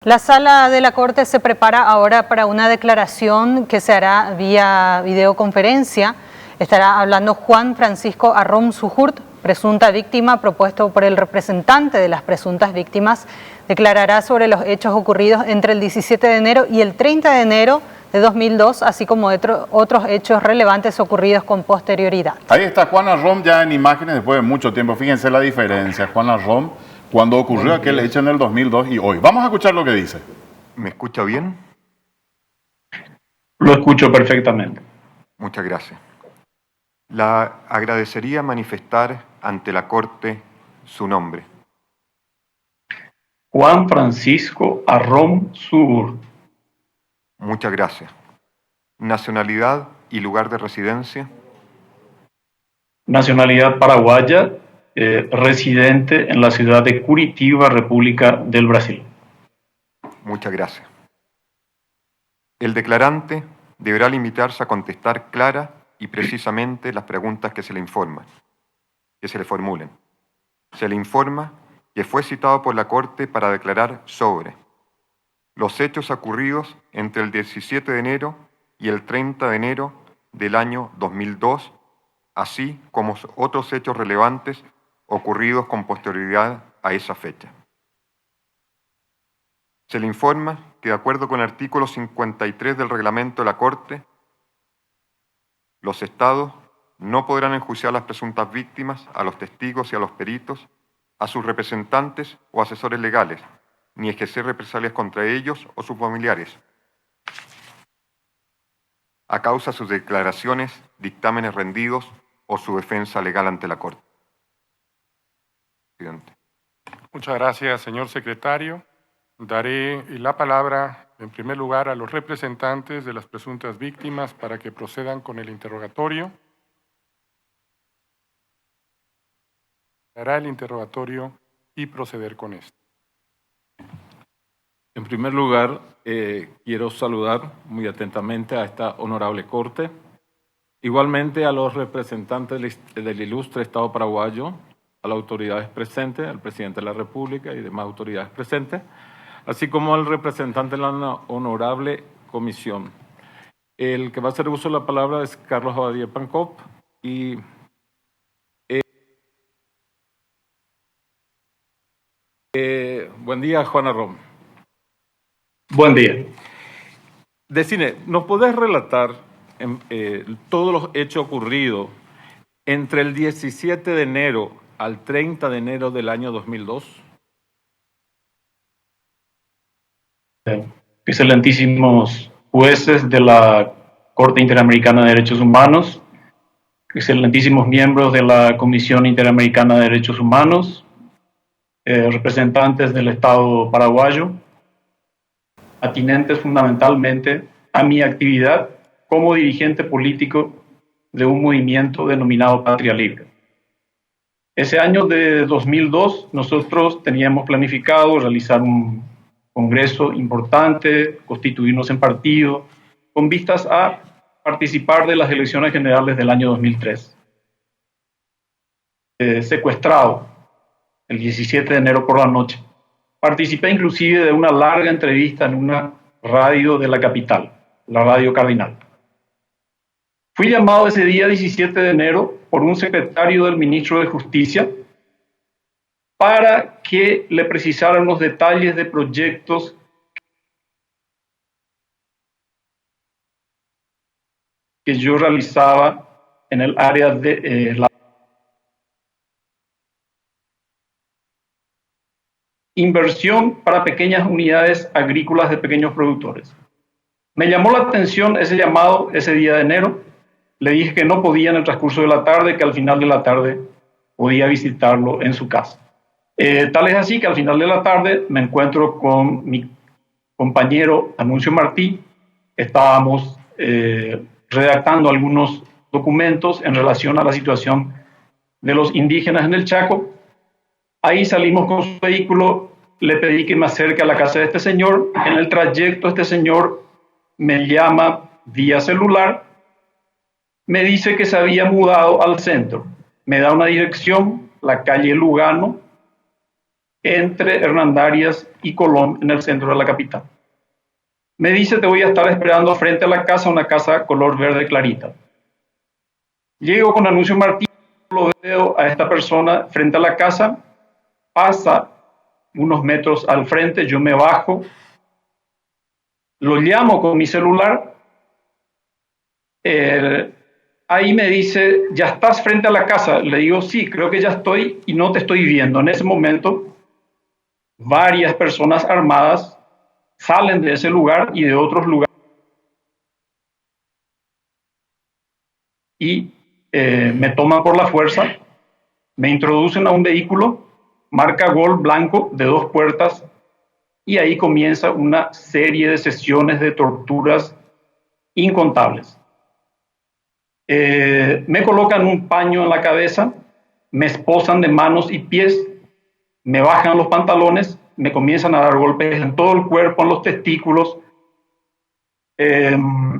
La sala de la Corte se prepara ahora para una declaración que se hará vía videoconferencia. Estará hablando Juan Francisco Arrom Sujurt, presunta víctima, propuesto por el representante de las presuntas víctimas. Declarará sobre los hechos ocurridos entre el 17 de enero y el 30 de enero de 2002, así como otros hechos relevantes ocurridos con posterioridad. Ahí está Juan Arrom ya en imágenes después de mucho tiempo. Fíjense la diferencia. Juan Arrom, cuando ocurrió aquel hecho en el 2002 y hoy. Vamos a escuchar lo que dice. ¿Me escucha bien? Lo escucho perfectamente. Muchas gracias. La agradecería manifestar ante la Corte su nombre. Juan Francisco Arrom Sujurt. Muchas gracias. Nacionalidad y lugar de residencia. Nacionalidad paraguaya, residente en la ciudad de Curitiba, República del Brasil. Muchas gracias. El declarante deberá limitarse a contestar clara y precisamente las preguntas que se le informan, que se le formulen. Se le informa que fue citado por la Corte para declarar sobre los hechos ocurridos entre el 17 de enero y el 30 de enero del año 2002, así como otros hechos relevantes ocurridos con posterioridad a esa fecha. Se le informa que, de acuerdo con el artículo 53 del reglamento de la Corte, los Estados no podrán enjuiciar a las presuntas víctimas, a los testigos y a los peritos, a sus representantes o asesores legales, ni ejercer represalias contra ellos o sus familiares, a causa de sus declaraciones, dictámenes rendidos o su defensa legal ante la Corte. Presidente. Muchas gracias, señor secretario. Daré la palabra, en primer lugar, a los representantes de las presuntas víctimas para que procedan con el interrogatorio. Hará el interrogatorio y proceder con esto. En primer lugar, quiero saludar muy atentamente a esta honorable Corte, igualmente a los representantes del ilustre Estado paraguayo, a las autoridades presentes, al presidente de la República y demás autoridades presentes, así como al representante de la honorable comisión. El que va a hacer uso de la palabra es Carlos Abadía Pancop y buen día, Juan Arrom. Buen día. Decime, ¿nos podés relatar todos los hechos ocurridos entre el 17 de enero al 30 de enero del año 2002? Excelentísimos jueces de la Corte Interamericana de Derechos Humanos, excelentísimos miembros de la Comisión Interamericana de Derechos Humanos, representantes del Estado paraguayo, atinentes fundamentalmente a mi actividad como dirigente político de un movimiento denominado Patria Libre. Ese año de 2002 nosotros teníamos planificado realizar un congreso importante, constituirnos en partido, con vistas a participar de las elecciones generales del año 2003. Secuestrado el 17 de enero por la noche. Participé inclusive de una larga entrevista en una radio de la capital, la Radio Cardinal. Fui llamado ese día 17 de enero por un secretario del ministro de Justicia para que le precisaran los detalles de proyectos que yo realizaba en el área de la inversión para pequeñas unidades agrícolas de pequeños productores. Me llamó la atención ese llamado ese día de enero. Le dije que no podía en el transcurso de la tarde, que al final de la tarde podía visitarlo en su casa. Tal es así que al final de la tarde me encuentro con mi compañero Anuncio Martí. Estábamos redactando algunos documentos en relación a la situación de los indígenas en el Chaco. Ahí salimos con su vehículo, le pedí que me acerque a la casa de este señor. En el trayecto este señor me llama vía celular, me dice que se había mudado al centro, me da una dirección, la calle Lugano, entre Hernandarias y Colón, en el centro de la capital. Me dice, te voy a estar esperando frente a la casa, una casa color verde clarita. Llego con Anuncio Martínez, lo veo a esta persona frente a la casa, pasa unos metros al frente, yo me bajo, lo llamo con mi celular, ahí me dice, ¿ya estás frente a la casa? Le digo, sí, creo que ya estoy y no te estoy viendo. En ese momento, varias personas armadas salen de ese lugar y de otros lugares y me toman por la fuerza, me introducen a un vehículo, marca Gol blanco de 2 puertas, y ahí comienza una serie de sesiones de torturas incontables. Me colocan un paño en la cabeza, me esposan de manos y pies, me bajan los pantalones, me comienzan a dar golpes en todo el cuerpo, en los testículos. Me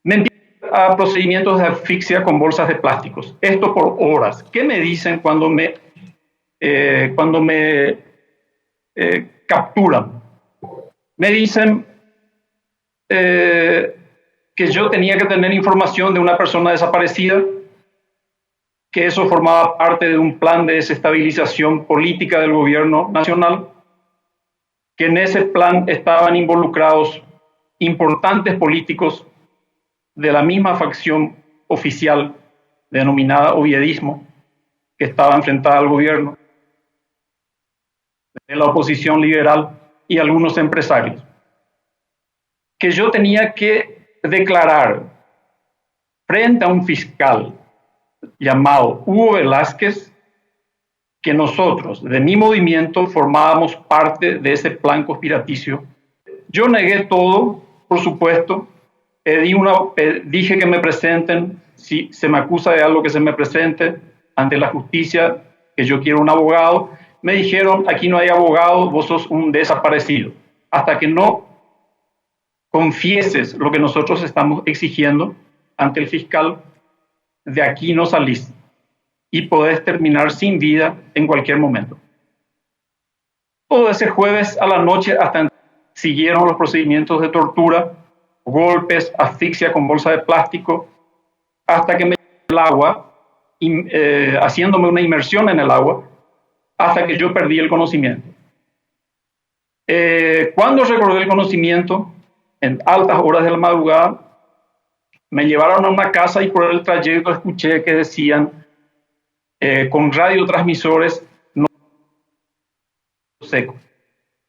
empiezan a procedimientos de asfixia con bolsas de plásticos. Esto por horas. ¿Qué me dicen cuando me capturan? Me dicen que yo tenía que tener información de una persona desaparecida, que eso formaba parte de un plan de desestabilización política del gobierno nacional, que en ese plan estaban involucrados importantes políticos de la misma facción oficial denominada oviedismo, que estaba enfrentada al gobierno, de la oposición liberal y algunos empresarios, que yo tenía que declarar frente a un fiscal llamado Hugo Velázquez que nosotros, de mi movimiento, formábamos parte de ese plan conspiraticio. Yo negué todo, por supuesto, dije que me presenten, si se me acusa de algo, que se me presente ante la justicia, que yo quiero un abogado. Me dijeron, aquí no hay abogado, vos sos un desaparecido. Hasta que no confieses lo que nosotros estamos exigiendo ante el fiscal, de aquí no salís y podés terminar sin vida en cualquier momento. Todo ese jueves a la noche hasta siguieron los procedimientos de tortura, golpes, asfixia con bolsa de plástico, hasta que me el agua, haciéndome una inmersión en el agua, hasta que yo perdí el conocimiento. Cuando recordé el conocimiento, en altas horas de la madrugada, me llevaron a una casa y por el trayecto escuché que decían con radiotransmisores no seco.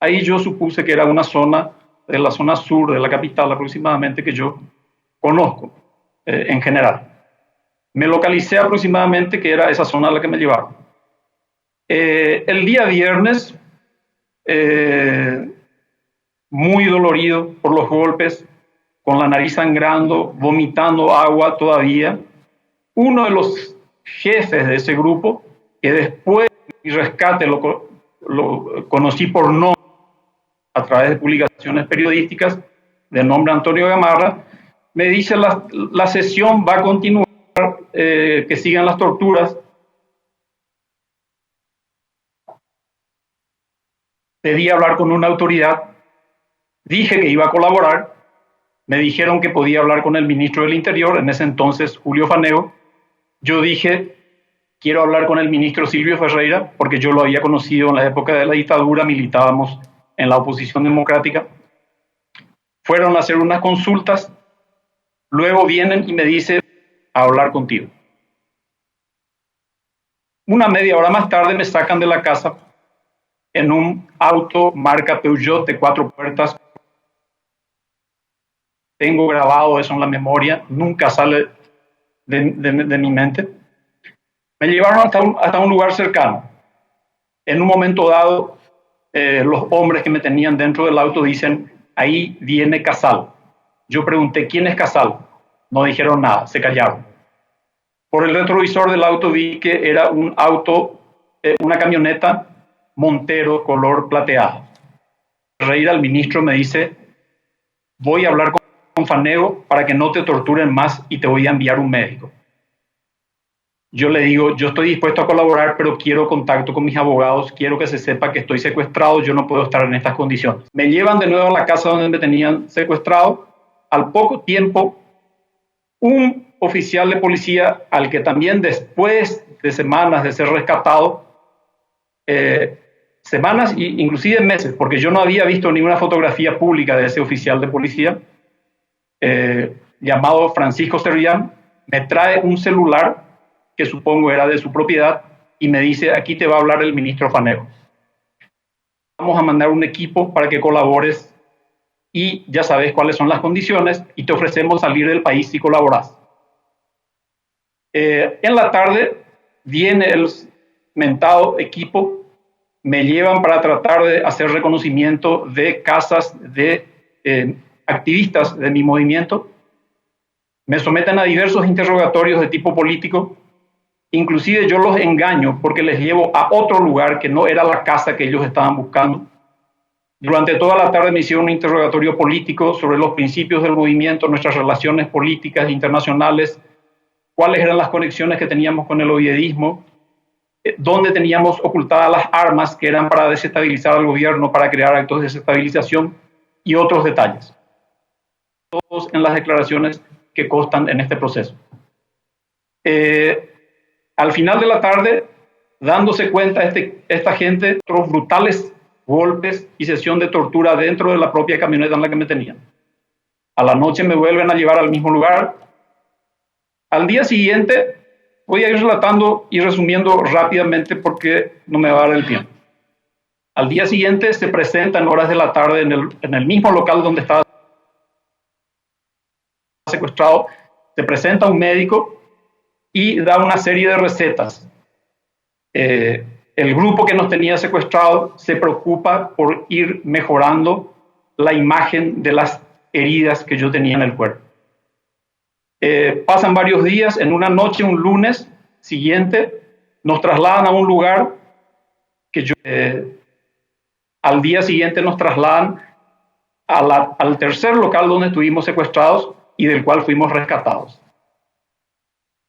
Ahí yo supuse que era una zona de la zona sur de la capital aproximadamente que yo conozco en general. Me localicé aproximadamente que era esa zona a la que me llevaron. El día viernes, muy dolorido por los golpes, con la nariz sangrando, vomitando agua todavía, uno de los jefes de ese grupo, que después de mi rescate lo conocí por nombre a través de publicaciones periodísticas, de nombre Antonio Gamarra, me dice la sesión va a continuar, que sigan las torturas. Pedí hablar con una autoridad, dije que iba a colaborar, me dijeron que podía hablar con el ministro del Interior, en ese entonces Julio Fanego. Yo dije, quiero hablar con el ministro Silvio Ferreira, porque yo lo había conocido en la época de la dictadura, militábamos en la oposición democrática. Fueron a hacer unas consultas, luego vienen y me dicen a hablar contigo. Una media hora más tarde me sacan de la casa en un auto marca Peugeot de 4 puertas. Tengo grabado eso en la memoria, nunca sale de mi mente. Me llevaron hasta un lugar cercano. En un momento dado, los hombres que me tenían dentro del auto dicen, ahí viene Casal. Yo pregunté, ¿quién es Casal? No dijeron nada, se callaron. Por el retrovisor del auto vi que era un auto, una camioneta Montero color plateado. Ferreira, el ministro, me dice, voy a hablar con con Fanego para que no te torturen más y te voy a enviar un médico. Yo le digo, yo estoy dispuesto a colaborar, pero quiero contacto con mis abogados, quiero que se sepa que estoy secuestrado, yo no puedo estar en estas condiciones. Me llevan de nuevo a la casa donde me tenían secuestrado. Al poco tiempo, un oficial de policía, al que también después de semanas de ser rescatado, semanas e inclusive meses, porque yo no había visto ninguna fotografía pública de ese oficial de policía, llamado Francisco Servillán, me trae un celular que supongo era de su propiedad y me dice, aquí te va a hablar el ministro Fanego. Vamos a mandar un equipo para que colabores y ya sabes cuáles son las condiciones y te ofrecemos salir del país si colaboras. En la tarde viene el mentado equipo, me llevan para tratar de hacer reconocimiento de casas de activistas de mi movimiento, me someten a diversos interrogatorios de tipo político, inclusive yo los engaño porque les llevo a otro lugar que no era la casa que ellos estaban buscando. Durante toda la tarde me hicieron un interrogatorio político sobre los principios del movimiento, nuestras relaciones políticas internacionales, cuáles eran las conexiones que teníamos con el oviedismo, dónde teníamos ocultadas las armas que eran para desestabilizar al gobierno, para crear actos de desestabilización y otros detalles. Todos en las declaraciones que constan en este proceso. Al final de la tarde, dándose cuenta esta gente, otros brutales golpes y sesión de tortura dentro de la propia camioneta en la que me tenían. A la noche me vuelven a llevar al mismo lugar. Al día siguiente, voy a ir relatando y resumiendo rápidamente porque no me va a dar el tiempo. Al día siguiente se presenta en horas de la tarde en el mismo local donde estaba secuestrado, se presenta un médico y da una serie de recetas. El grupo que nos tenía secuestrado se preocupa por ir mejorando la imagen de las heridas que yo tenía en el cuerpo. Pasan varios días, en una noche, un lunes siguiente, nos trasladan a un lugar que yo... al día siguiente nos trasladan al tercer local donde estuvimos secuestrados y del cual fuimos rescatados.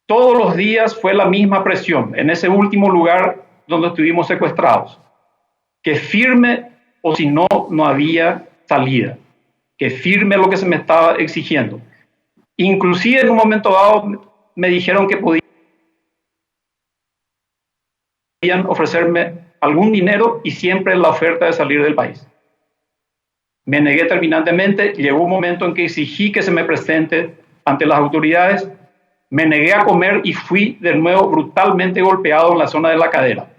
Todos los días fue la misma presión en ese último lugar donde estuvimos secuestrados, que firme o si no, no había salida, que firme lo que se me estaba exigiendo. Inclusive en un momento dado me dijeron que podían ofrecerme algún dinero y siempre la oferta de salir del país. Me negué terminantemente, llegó un momento en que exigí que se me presente ante las autoridades, me negué a comer y fui de nuevo brutalmente golpeado en la zona de la cadera.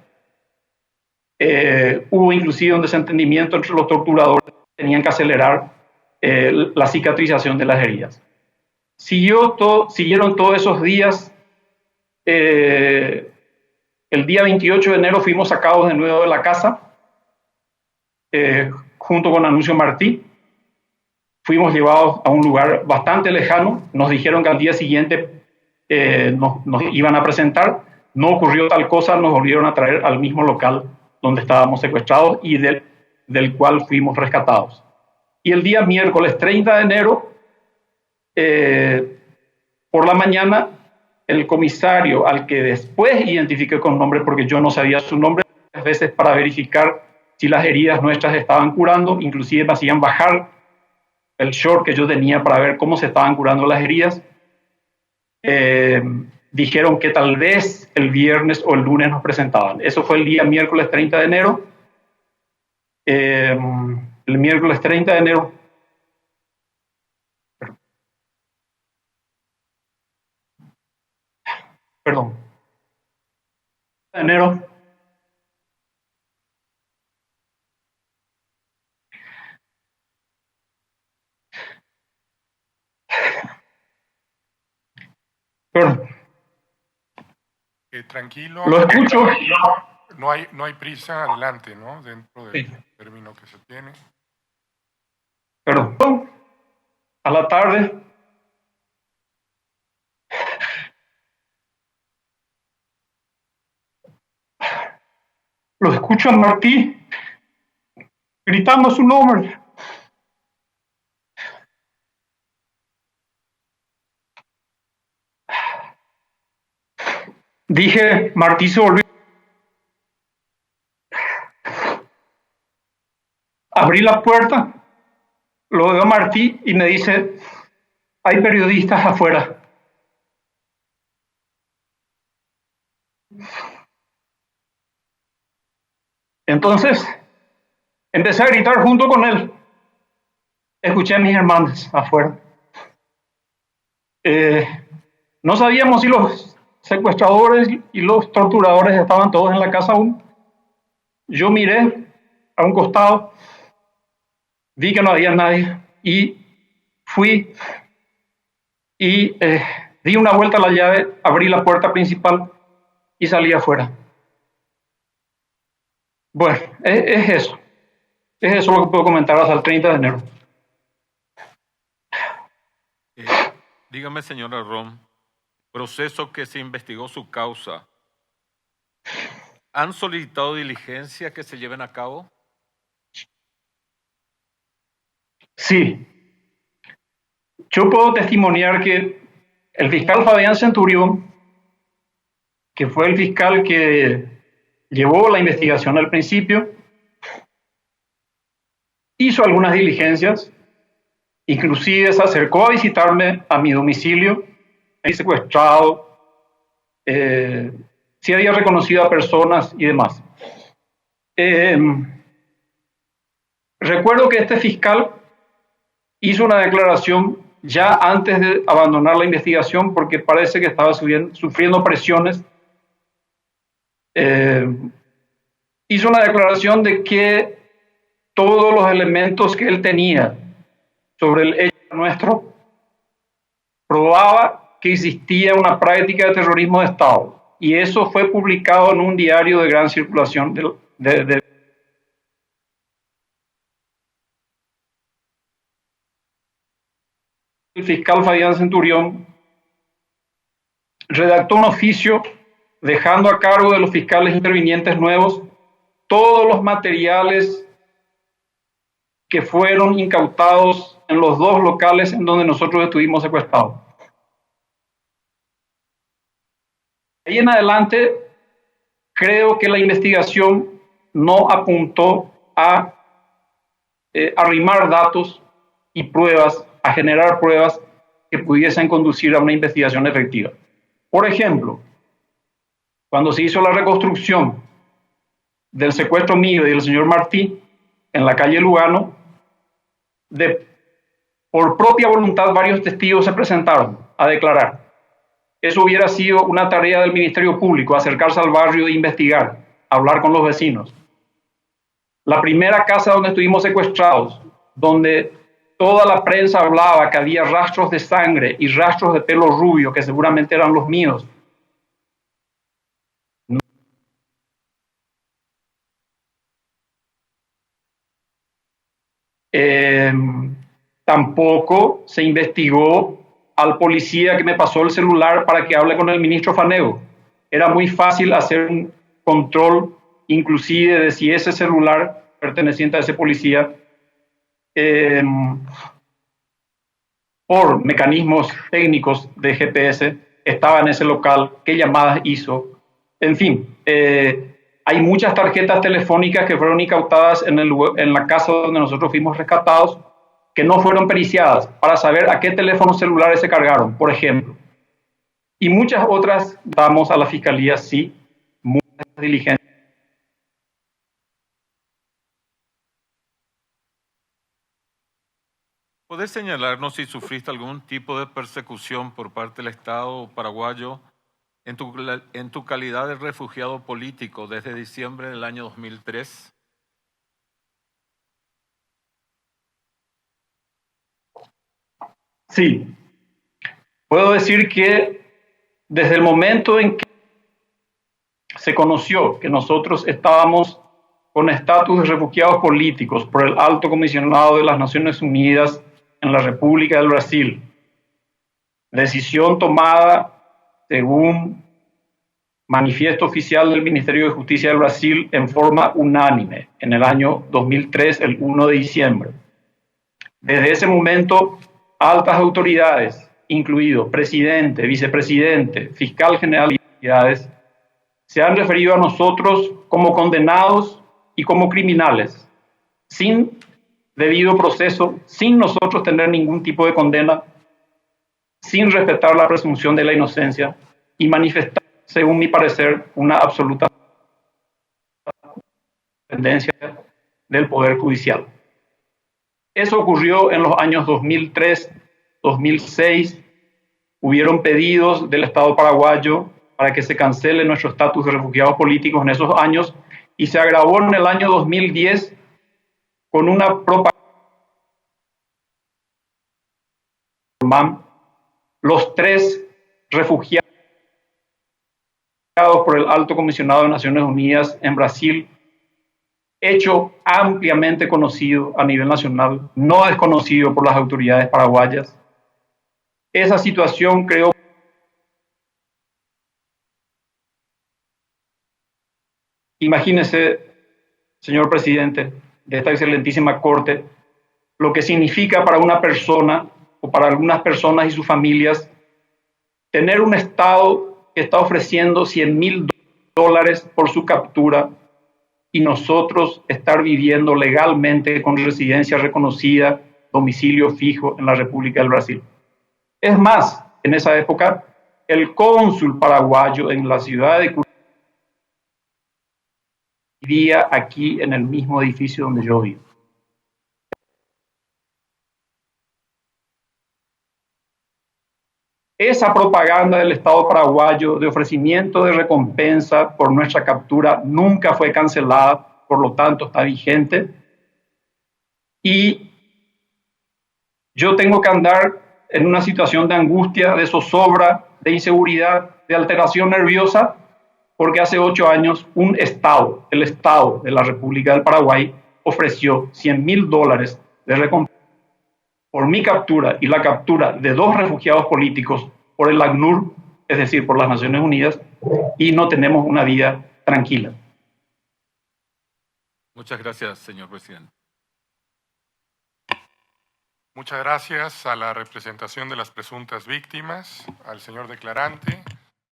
Hubo inclusive un desentendimiento entre los torturadores, tenían que acelerar la cicatrización de las heridas. Siguieron todos esos días. El día 28 de enero fuimos sacados de nuevo de la casa, junto con Anuncio Martí. Fuimos llevados a un lugar bastante lejano, nos dijeron que al día siguiente nos iban a presentar, no ocurrió tal cosa, nos volvieron a traer al mismo local donde estábamos secuestrados y del cual fuimos rescatados. Y el día miércoles 30 de enero, por la mañana, el comisario, al que después identifiqué con nombre porque yo no sabía su nombre, a veces para verificar si las heridas nuestras estaban curando, inclusive me hacían bajar el short que yo tenía para ver cómo se estaban curando las heridas. Dijeron que tal vez el viernes o el lunes nos presentaban. Eso fue el día miércoles 30 de enero. El miércoles 30 de enero. Perdón. De enero. Perdón. Tranquilo. Lo escucho. No hay prisa, adelante, ¿no? Dentro del término que se tiene. Perdón. A la tarde. Lo escucho a Martí gritando su nombre. Dije, Martí se volvió. Abrí la puerta, lo veo a Martí y me dice, hay periodistas afuera. Entonces, empecé a gritar junto con él. Escuché a mis hermanos afuera. No sabíamos si los secuestradores y los torturadores estaban todos en la casa aún. Yo miré a un costado, vi que no había nadie y fui y di una vuelta a la llave, abrí la puerta principal y salí afuera. Bueno, es eso. Es eso lo que puedo comentar hasta el 30 de enero. Dígame, señora Rom, proceso que se investigó su causa, ¿han solicitado diligencia que se lleven a cabo? Sí. Yo puedo testimoniar que el fiscal Fabián Centurión, que fue el fiscal que llevó la investigación al principio, hizo algunas diligencias, inclusive se acercó a visitarme a mi domicilio, me secuestrado, sí había reconocido a personas y demás. Recuerdo que este fiscal hizo una declaración ya antes de abandonar la investigación porque parece que estaba sufriendo presiones. Hizo una declaración de que todos los elementos que él tenía sobre el hecho nuestro probaba que existía una práctica de terrorismo de Estado. Y eso fue publicado en un diario de gran circulación el fiscal Fabián Centurión redactó un oficio dejando a cargo de los fiscales intervinientes nuevos todos los materiales que fueron incautados en los dos locales en donde nosotros estuvimos secuestrados. De ahí en adelante, creo que la investigación no apuntó a arrimar datos y pruebas, a generar pruebas que pudiesen conducir a una investigación efectiva. Por ejemplo, cuando se hizo la reconstrucción del secuestro mío y del señor Martí en la calle Lugano, por propia voluntad varios testigos se presentaron a declarar. Eso hubiera sido una tarea del Ministerio Público, acercarse al barrio e investigar, hablar con los vecinos. La primera casa donde estuvimos secuestrados, donde toda la prensa hablaba que había rastros de sangre y rastros de pelo rubio, que seguramente eran los míos. Tampoco se investigó al policía que me pasó el celular para que hable con el ministro Fanego. Era muy fácil hacer un control, inclusive de si ese celular perteneciente a ese policía, por mecanismos técnicos de GPS, estaba en ese local, qué llamadas hizo. En fin, hay muchas tarjetas telefónicas que fueron incautadas en la casa donde nosotros fuimos rescatados, que no fueron periciadas para saber a qué teléfonos celulares se cargaron, por ejemplo. Y muchas otras damos a la Fiscalía, sí, muchas diligencias. ¿Puedes señalarnos si sufriste algún tipo de persecución por parte del Estado paraguayo en tu calidad de refugiado político desde diciembre del año 2003? Sí. Puedo decir que desde el momento en que se conoció que nosotros estábamos con estatus de refugiados políticos por el Alto Comisionado de las Naciones Unidas en la República del Brasil, decisión tomada según manifiesto oficial del Ministerio de Justicia del Brasil en forma unánime en el año 2003, el 1 de diciembre. Desde ese momento, altas autoridades, incluido presidente, vicepresidente, fiscal general y autoridades, se han referido a nosotros como condenados y como criminales, sin debido proceso, sin nosotros tener ningún tipo de condena, sin respetar la presunción de la inocencia y manifestar, según mi parecer, una absoluta dependencia del Poder Judicial. Eso ocurrió en los años 2003, 2006. Hubieron pedidos del Estado paraguayo para que se cancele nuestro estatus de refugiados políticos en esos años y se agravó en el año 2010 con una propaganda. Los 3 refugiados por el Alto Comisionado de Naciones Unidas en Brasil, hecho ampliamente conocido a nivel nacional, no desconocido por las autoridades paraguayas. Esa situación creó. Imagínese, señor presidente de esta excelentísima Corte, lo que significa para una persona o para algunas personas y sus familias tener un Estado que está ofreciendo $100,000 por su captura y nosotros estar viviendo legalmente con residencia reconocida, domicilio fijo en la República del Brasil. Es más, en esa época, el cónsul paraguayo en la ciudad de Curitiba vivía aquí en el mismo edificio donde yo vivo. Esa propaganda del Estado paraguayo de ofrecimiento de recompensa por nuestra captura nunca fue cancelada, por lo tanto está vigente. Y yo tengo que andar en una situación de angustia, de zozobra, de inseguridad, de alteración nerviosa, porque hace 8 años un Estado, el Estado de la República del Paraguay, ofreció $100,000 de recompensa por mi captura y la captura de 2 refugiados políticos por el ACNUR, es decir, por las Naciones Unidas, y no tenemos una vida tranquila. Muchas gracias, señor presidente. Muchas gracias a la representación de las presuntas víctimas, al señor declarante.